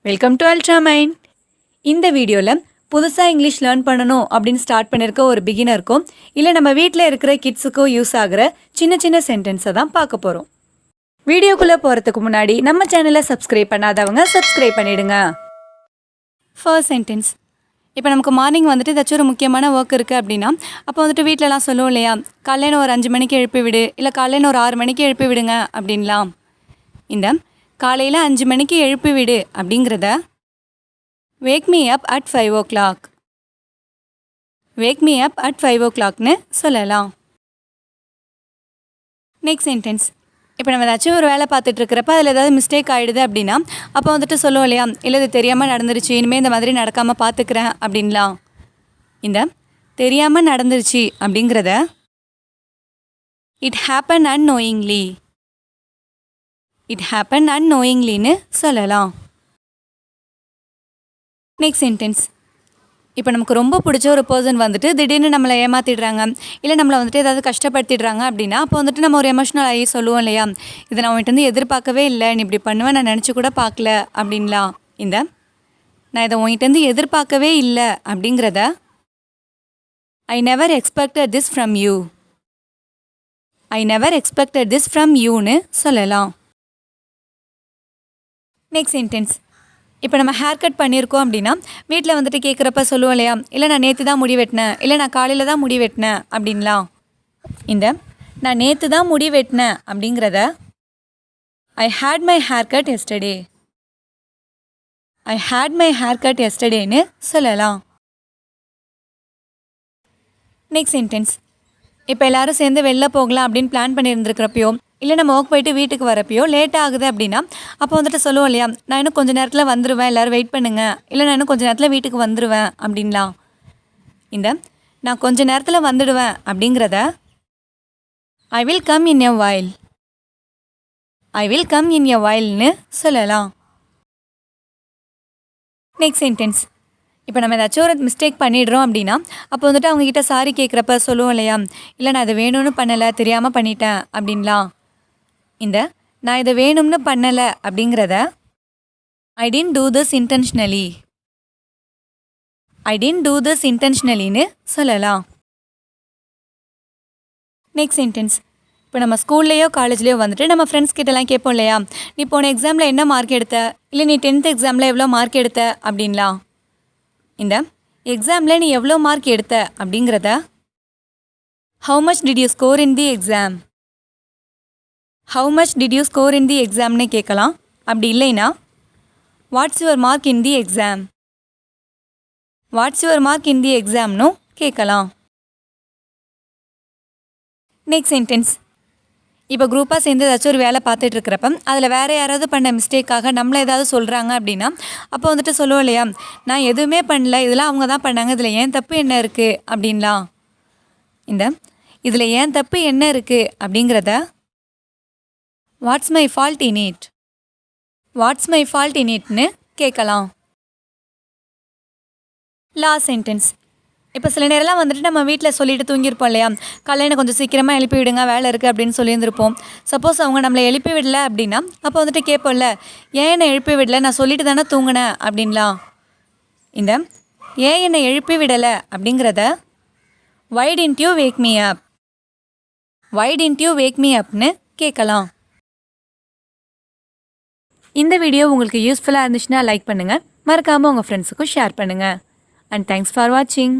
Welcome to Ultramind. இந்த வீடியோவில் புதுசாக இங்கிலீஷ் லேர்ன் பண்ணணும் அப்படின்னு ஸ்டார்ட் பண்ணியிருக்க ஒரு பிகினருக்கும் இல்லை நம்ம வீட்டில் இருக்கிற கிட்ஸுக்கோ யூஸ் ஆகிற சின்ன சின்ன சென்டென்ஸை தான் பார்க்க போகிறோம். வீடியோக்குள்ளே போகிறதுக்கு முன்னாடி நம்ம சேனலை சப்ஸ்கிரைப் பண்ணாதவங்க சப்ஸ்கிரைப் பண்ணிவிடுங்க. First sentence. இப்போ நமக்கு மார்னிங் வந்துட்டு ஏதாச்சும் ஒரு முக்கியமான ஒர்க் இருக்குது அப்படின்னா அப்போ வந்துட்டு வீட்டிலலாம் சொல்லுவோம் இல்லையா, காலையில் ஒரு 5 மணிக்கு எழுப்பி விடு, இல்லை காலையில் ஒரு 6 மணிக்கு எழுப்பி விடுங்க அப்படின்லாம். இந்த காலையில் 5 மணிக்கு எழுப்பி விடு அப்படிங்கிறத wake me up at 5 o'clock, wake me up at 5 o'clockனு சொல்லலாம். Next sentence. இப்போ நம்ம ஏதாச்சும் ஒரு வேலை பார்த்துட்டு இருக்கிறப்ப அதில் ஏதாவது மிஸ்டேக் ஆகிடுது அப்படின்னா அப்போ வந்துட்டு சொல்லுவோம் இல்லையா, இல்லை இது தெரியாமல் நடந்துருச்சு, இனிமேல் இந்த மாதிரி நடக்காமல் பார்த்துக்கிறேன் அப்படின்லாம். இந்த தெரியாமல் நடந்துருச்சு அப்படிங்கிறத it happen unknowingly, it happen unknowinglyன்னு சொல்லலாம். Next sentence. இப்போ நமக்கு ரொம்ப பிடிச்ச ஒரு பர்சன் வந்துட்டு திடீர்னு நம்மளை ஏமாற்றிடுறாங்க, இல்லை நம்மளை வந்துட்டு ஏதாவது கஷ்டப்படுத்திடுறாங்க அப்படின்னா அப்போ வந்துட்டு நம்ம ஒரு எமோஷ்னல் ஆகி சொல்லுவோம் இல்லையா, இதை நான் உன்கிட்ட எதிர்பார்க்கவே இல்லை, நீ இப்படி பண்ணுவேன் நான் நினச்சி கூட பார்க்கல அப்படின்லாம். இந்த நான் இதை உன்கிட்ட எதிர்பார்க்கவே இல்லை அப்படிங்கிறத I never expected this from you, I never expected this from யூன்னு சொல்லலாம். Next sentence. இப்போ நம்ம ஹேர் கட் பண்ணியிருக்கோம் அப்படின்னா வீட்டில் வந்துட்டு கேட்குறப்ப சொல்லுவோம் இல்லையா, இல்லை நான் நேற்று தான் முடி வெட்டினேன், இல்லை நான் காலையில் தான் முடி வெட்டினேன் அப்படின்லாம். இந்த நான் நேற்று தான் முடி வெட்டினேன் அப்படிங்கிறத I had my hair cut yesterday, I had my hair cut எஸ்டர்டேன்னு சொல்லலாம். Next sentence. இப்போ எல்லோரும் சேர்ந்து வெளில போகலாம் அப்படின்னு பிளான் பண்ணியிருந்துருக்கிறப்பையோ இல்லை நம்ம ஒர்க் போயிட்டு வீட்டுக்கு வரப்பையோ லேட் ஆகுது அப்படின்னா அப்போ வந்துட்டு சொல்லுவோம் இல்லையா, நான் இன்னும் கொஞ்சம் நேரத்தில் வந்துடுவேன், எல்லோரும் வெயிட் பண்ணுங்கள், இல்லை நான் இன்னும் கொஞ்சம் நேரத்தில் வீட்டுக்கு வந்துடுவேன் அப்படின்லாம். இந்த நான் கொஞ்சம் நேரத்தில் வந்துடுவேன் அப்படிங்கிறத I will come in a while, I will come in a வைல்னு சொல்லலாம். Next sentence. இப்போ நம்ம ஏதாச்சும் ஒரு மிஸ்டேக் பண்ணிடுறோம் அப்படின்னா அப்போ வந்துட்டு அவங்கக்கிட்ட சாரி கேட்குறப்ப சொல்லுவோம் இல்லையா, இல்லை நான் இதை வேணும்னு பண்ணலை, தெரியாமல் பண்ணிட்டேன் அப்படின்லாம். இந்த நான் இதை வேணும்னு பண்ணலை அப்படிங்கிறத I didn't do this intentionally, I didn't do this இன்டென்ஷனலின்னு சொல்லலாம். Next sentence. இப்போ நம்ம ஸ்கூல்லையோ காலேஜ்லேயோ வந்துட்டு நம்ம ஃப்ரெண்ட்ஸ் கிட்டலாம் கேட்போம் இல்லையா, நீ போன எக்ஸாமில் என்ன மார்க் எடுத்த, இல்லை நீ 10th எக்ஸாமில் எவ்வளோ மார்க் எடுத்த அப்படின்லாம். இந்த எக்ஸாமில் நீ எவ்வளோ மார்க் எடுத்த அப்படிங்கிறத how much did you score in the exam, how much did you score in the எக்ஸாம்னு கேட்கலாம். அப்படி இல்லைன்னா what's your mark in the exam, what's your mark in the எக்ஸாம்னும் கேட்கலாம். Next sentence. இப்போ குரூப்பாக சேர்ந்து ஏதாச்சும் ஒரு வேலை பார்த்துட்டு இருக்கிறப்ப அதில் வேறு யாராவது பண்ண மிஸ்டேக்காக நம்மளை ஏதாவது சொல்கிறாங்க அப்படின்னா அப்போ வந்துட்டு சொல்லுவோம் இல்லையா, நான் எதுவுமே பண்ணல, இதெல்லாம் அவங்க தான் பண்ணாங்க, இதில் ஏன் தப்பு என்ன இருக்குது அப்படின்லாம். இந்த இதில் ஏன் தப்பு என்ன இருக்குது அப்படிங்கிறத what's my fault in it, what's my fault in இட்னு கேட்கலாம். Last sentence. இப்போ சில நேரம்லாம் வந்துட்டு நம்ம வீட்டில் சொல்லிட்டு தூங்கியிருப்போம் இல்லையா, காலையில் கொஞ்சம் சீக்கிரமாக எழுப்பி விடுங்க வேலை இருக்குது அப்படின்னு சொல்லியிருந்திருப்போம். சப்போஸ் அவங்க நம்மளை எழுப்பி விடலை அப்படின்னா அப்போ வந்துட்டு கேட்போம்ல, ஏன் என்னை எழுப்பி விடலை, நான் சொல்லிட்டு தானே தூங்கினேன் அப்படின்லாம். இந்த ஏன் என்னை எழுப்பி விடலை அப்படிங்கிறத why didn't you wake me up, why didn't you wake me அப்னு கேட்கலாம். இந்த வீடியோ உங்களுக்கு யூஸ்ஃபுல்லாக இருந்துச்சுன்னா லைக் பண்ணுங்கள், மறக்காமல் உங்கள் ஃப்ரெண்ட்ஸுக்கும் ஷேர் பண்ணுங்கள். அண்ட் தேங்க்ஸ் ஃபார் வாட்சிங்.